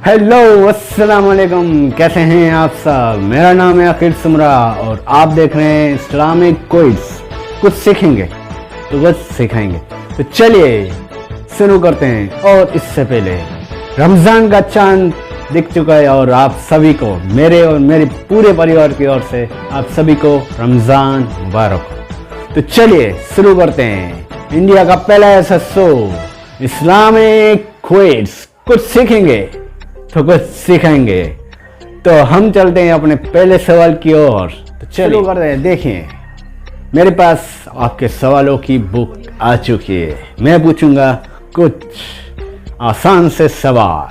Hello अस्सलाम वालेकुम, कैसे हैं आप सब। मेरा नाम है अकील सुमरा और आप देख रहे हैं इस्लामिक क्विज। कुछ सीखेंगे तो कुछ सिखाएंगे। तो चलिए शुरू करते हैं। और इससे पहले रमज़ान का चांद दिख चुका है और आप सभी को मेरे और मेरे पूरे परिवार की ओर से आप सभी को रमज़ान मुबारक हो। तो चलिए शुरू करते हैं। इंडिया का पहला ऐसा शो इस्लामिक क्विज। कुछ सीखेंगे तो कुछ सिखाएंगे। तो हम चलते हैं अपने पहले सवाल की ओर। तो चलो करते हैं। देखिए मेरे पास आपके सवालों की बुक आ चुकी है। मैं पूछूंगा कुछ आसान से सवाल।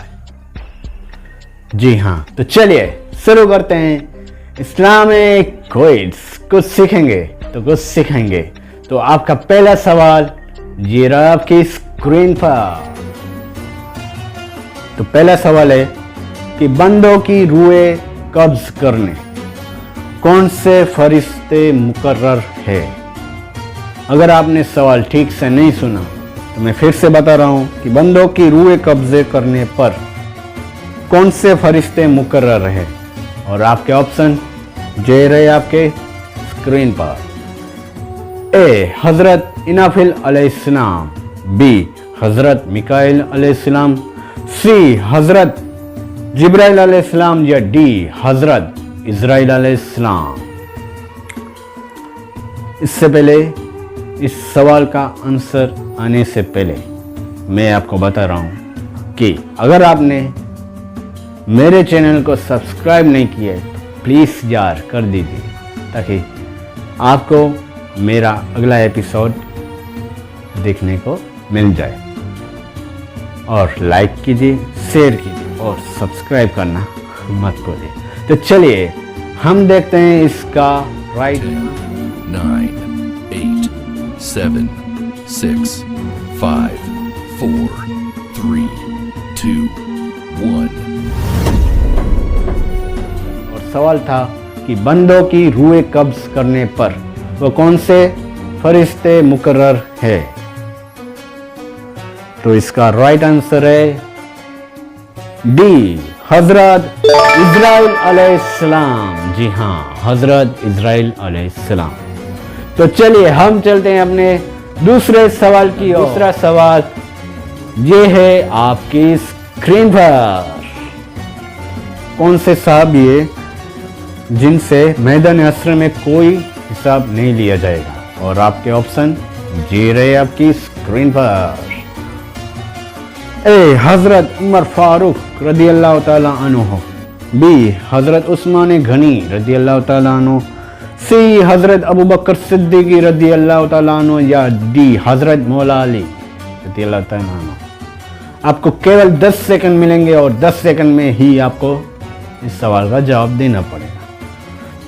जी हाँ, तो चलिए शुरू करते हैं। Islamic quiz. कुछ सीखेंगे तो कुछ सिखाएंगे। तो आपका पहला सवाल ये रहा आपकी स्क्रीन पर। तो पहला सवाल है कि बंदों की रूहें कब्ज करने कौन से फरिश्ते मुकर्रर है। अगर आपने सवाल ठीक से नहीं सुना तो मैं फिर से बता रहा हूं कि बंदों की रूहें कब्जे करने पर कौन से फरिश्ते मुकर्रर है। और आपके ऑप्शन जे रहे आपके स्क्रीन पर। ए हजरत इनाफिल अलैहिस्सलाम, बी हजरत मिकाइल अलैहिस्सलाम, सी हजरत जिब्राइल अलैहिस्सलाम या डी हजरत इज़राइल अलैहिस्सलाम। इससे पहले इस सवाल का आंसर आने से पहले मैं आपको बता रहा हूं कि अगर आपने मेरे चैनल को सब्सक्राइब नहीं किया है तो प्लीज़ यार कर दीजिए ताकि आपको मेरा अगला एपिसोड देखने को मिल जाए। और लाइक कीजिए, शेयर कीजिए और सब्सक्राइब करना मत भूलिए। तो चलिए हम देखते हैं इसका राइट। 9, 8, 7, 6, 5, 4, 3, 2, 1। और सवाल था कि बंदों की रूहें कब्ज करने पर वो कौन से फरिश्ते मुकर्रर है। तो इसका राइट आंसर है डी हजरत इज़राइल अलैहिस्सलाम। जी हाँ, हजरत इज़राइल अलैहिस्सलाम। तो चलिए हम चलते हैं अपने दूसरे सवाल की ओर। दूसरा सवाल ये है आपकी स्क्रीन पर। कौन से सहाबी है जिनसे मैदान असर में कोई हिसाब नहीं लिया जाएगा। और आपके ऑप्शन ये रहे आपकी स्क्रीन पर। ए हजरत उमर फारूक रदी अल्लाह ताला अन्हु, बी हजरत उस्मान गनी रदी अल्लाह ताला अन्हु, सी हजरत अबू बकर सिद्दीकी रदी अल्लाह ताला अन्हु या डी हजरत मौला अली रदी अल्लाह ताला अन्हु। आपको केवल 10 सेकंड मिलेंगे और 10 सेकंड में ही आपको इस सवाल का जवाब देना पड़ेगा।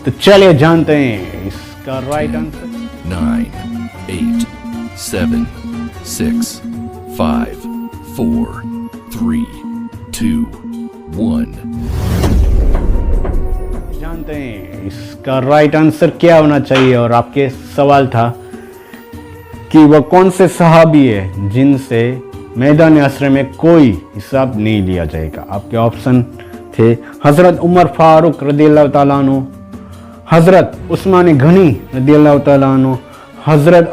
तो चलिए जानते हैं इसका राइट आंसर। 9, 8, 7, 6, 5, 4, 3, 2, 1। जानते हैं इसका राइट आंसर क्या होना चाहिए। और आपके सवाल था कि वह कौन से सहाबी है जिनसे मैदान असर में कोई हिसाब नहीं लिया जाएगा। आपके ऑप्शन थे हजरत उमर फारूक रदी अल्लाह ताला अन्हु, हजरत उस्मान गनी रदी अल्लाह ताला अन्हु, हजरत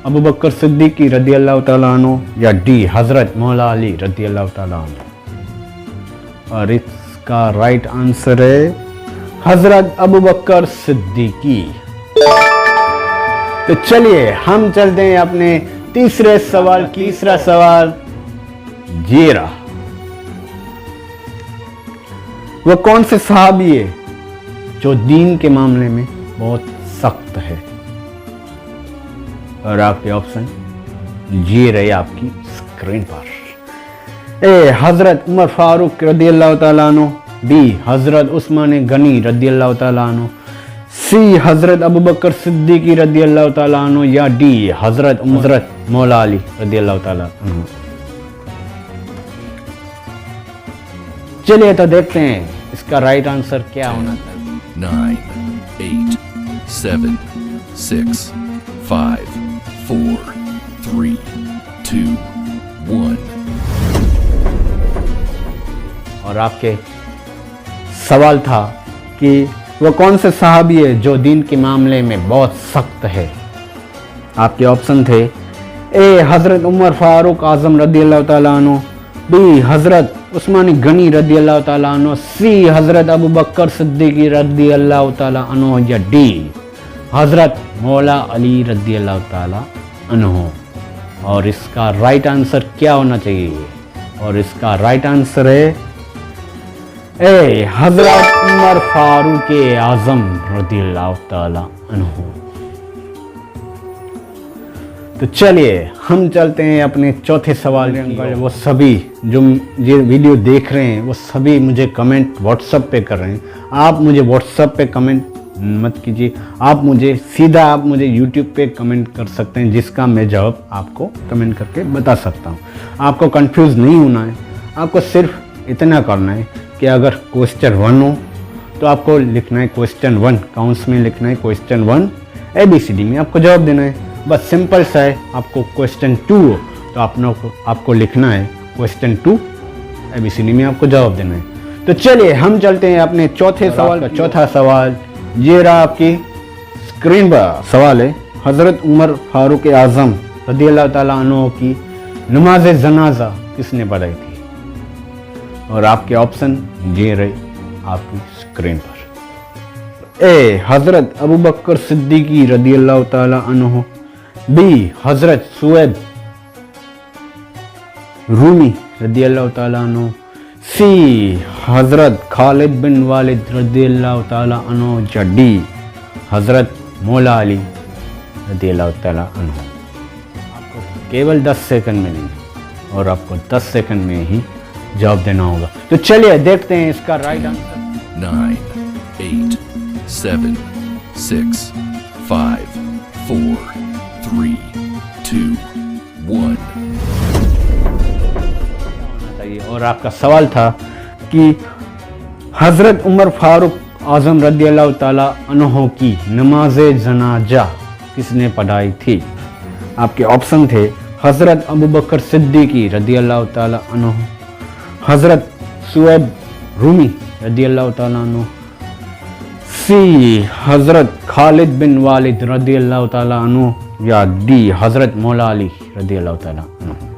अबू बकर सिद्दीकी रदी अल्लाह ताला अन्हु या डी हजरत मौला अली रदी अल्लाह ताला अन्हु। और इसका राइट आंसर है हजरत अबू बकर सिद्दीकी। तो चलिए हम चलते हैं अपने तीसरे सवाल। तीसरा सवाल ये रहा। वह कौन से सहाबी है जो दीन के मामले में बहुत सख्त है। और आपके ऑप्शन ये रहे आपकी स्क्रीन पर। ए हजरत उमर फारूक रदी अल्लाह ताला अन्हु, बी हजरत उस्मान गनी रदी अल्लाह ताला अन्हु, सी हजरत अबू बकर सिद्दीकी रदी अल्लाह ताला अन्हु या डी हजरत मौला अली रदी अल्लाह ताला अन्हु। चलिए तो देखते हैं इसका राइट आंसर क्या होना चाहिए। 9, 8, 7, 6, 5, 4, 3, 2, 1। और आपके सवाल था कि वो कौन से सहाबी है जो दीन के मामले में बहुत सख्त है। आपके ऑप्शन थे ए हज़रत उमर फारूक आज़म रज़ियल्लाहु ताला अन्हु, बी हज़रत उस्मान गनी रज़ियल्लाहु ताला अन्हु, सी हज़रत अबू बकर सिद्दीकी रज़ियल्लाहु ताला अन्हु, या डी हज़रत मौला अली रज़ियल्लाहु ताला अन्हु। और इसका राइट आंसर क्या होना चाहिए? और इसका राइट आंसर है ए हज़रत उमर फारूक आज़म रज़ियल्लाहु ताला अन्हु। तो चलिए हम चलते हैं अपने चौथे सवाल की ओर। वो सभी जो ये वीडियो देख रहे हैं वो सभी मुझे कमेंट व्हाट्सएप पे कर रहे हैं। आप मुझे व्हाट्सएप पे कमेंट मत कीजिए, आप मुझे यूट्यूब पे कमेंट कर सकते हैं, जिसका मैं जवाब आपको कमेंट करके बता सकता हूँ। आपको कंफ्यूज नहीं होना है, आपको सिर्फ इतना करना है कि अगर क्वेश्चन 1 हो तो आपको लिखना है क्वेश्चन 1, काउंट्स में लिखना है क्वेश्चन 1, ABCD में आपको जवाब देना है। बस सिंपल सा है। आपको क्वेश्चन 2 हो तो आपको लिखना है क्वेश्चन 2, ABCD में आपको जवाब देना है। तो चलिए हम चलते हैं अपने चौथे सवाल का। चौथा सवाल ये रहा आपकी स्क्रीन पर। सवाल है हज़रत उमर फारूक आज़म रज़ियल्लाहु ताला अन्हु की नमाज जनाजा किसने पढ़ाई थी? और आपके ऑप्शन ये रहे आपकी स्क्रीन पर। ए हज़रत अबू बकर सिद्दीकी रज़ियल्लाहु ताला अन्हु, बी हज़रत सुएब रूमी रज़ियल्लाहु ताला अन्हु, सी हज़रत खालिद बिन वालिद रज़ियल्लाहु ताला अन्हु, या डी हज़रत मौला अली रज़ियल्लाहु ताला अन्हु। आपको केवल 10 सेकंड में नहीं, और आपको 10 सेकंड में ही जवाब देना होगा। तो चलिए देखते हैं इसका राइट आंसर। 9, 8, 7, 6, 5, 4, 3, 2, 1. और आपका सवाल था कि हज़रत उमर फारूक आज़म रज़ियल्लाहु ताला अन्हु की नमाज जनाजा किसने पढ़ाई थी? आपके ऑप्शन थे हज़रत अबू बकर सिद्दीकी रज़ियल्लाहु ताला अन्हु, हज़रत सुएब रूमी रज़ियल्लाहु ताला अन्हु, सी हज़रत खालिद बिन वालिद रज़ियल्लाहु ताला अन्हु, या डी हज़रत मौला अली रज़ियल्लाहु ताला अन्हु।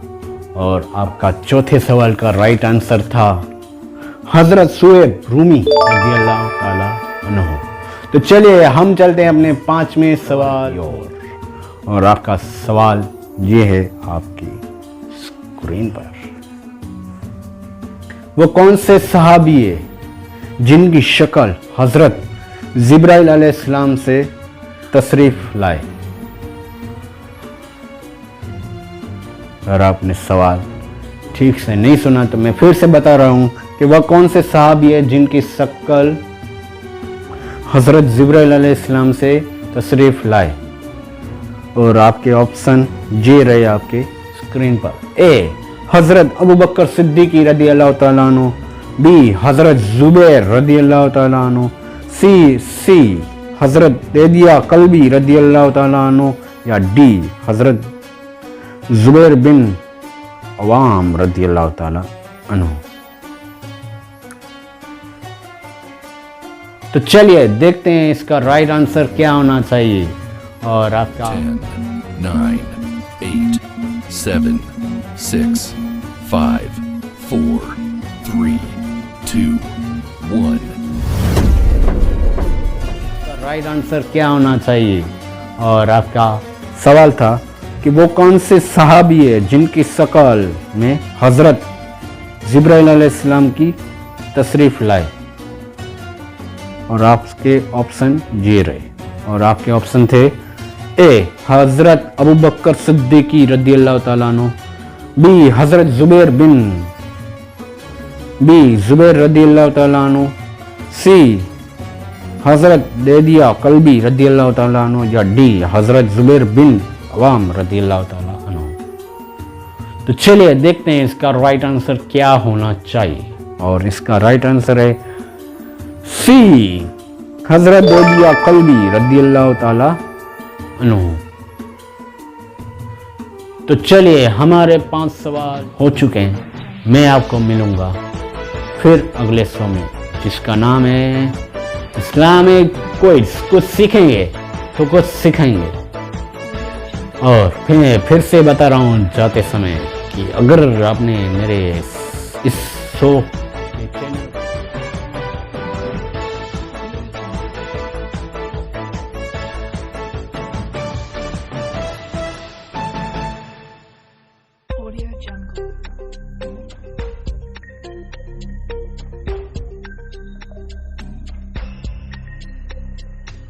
और आपका चौथे सवाल का राइट आंसर था हज़रत सुएब रूमी रज़ियल्लाहु ताला अन्हु। तो चलिए हम चलते हैं अपने 5वें सवाल और आपका सवाल ये है आपकी स्क्रीन पर। वो कौन से सहाबी है जिनकी शक्ल हज़रत जिब्राइल अलैहिस्सलाम से तशरीफ़ लाए? अगर आपने सवाल ठीक से नहीं सुना तो मैं फिर से बता रहा हूँ कि वह कौन से सहाबी है जिनकी शक्ल हज़रत जिब्राइल अलैहिस्सलाम से तशरीफ़ लाए। और आपके ऑप्शन ये रहे आपके स्क्रीन पर। ए हज़रत अबू बकर सिद्दीकी रज़ियल्लाहु ताला अन्हु, बी हज़रत ज़ुबैर रज़ियल्लाहु ताला अन्हु, सी हज़रत देदिया कल्बी रज़ियल्लाहु ताला अन्हु, या डी हज़रत ज़ुबैर बिन अवाम रज़ियल्लाहु ताला अन्हु। तो चलिए देखते हैं इसका राइट आंसर क्या होना चाहिए। और आपका 10, 9, 8, 7, 6, 5, 4, 3, 2, 1. राइट आंसर क्या होना चाहिए? और आपका सवाल था कि वो कौन से सहाबी है जिनकी शक्ल में हज़रत जिब्राइल अलैहिस्सलाम की तशरीफ़ लाए। और आपके ऑप्शन ये रहे। और आपके ऑप्शन थे ए हज़रत अबू बकर सिद्दीकी रज़ियल्लाहु ताला अन्हु, बी हज़रत ज़ुबैर रज़ियल्लाहु ताला अन्हु, सी हज़रत देदिया कल्बी रज़ियल्लाहु ताला अन्हु, या डी हज़रत ज़ुबैर बिन अवाम रज़ियल्लाहु ताला अन्हु। तो चलिए देखते हैं इसका राइट आंसर क्या होना चाहिए। और इसका राइट आंसर है सी हज़रत देदिया कल्बी रज़ियल्लाहु ताला अन्हु। तो चलिए हमारे 5 सवाल हो चुके हैं। मैं आपको मिलूंगा फिर अगले शो में, जिसका नाम है इस्लामिक क्विज। कुछ सीखेंगे तो कुछ सिखाएंगे। और फिर से बता रहा हूँ जाते समय कि अगर आपने मेरे इस शो के चैनल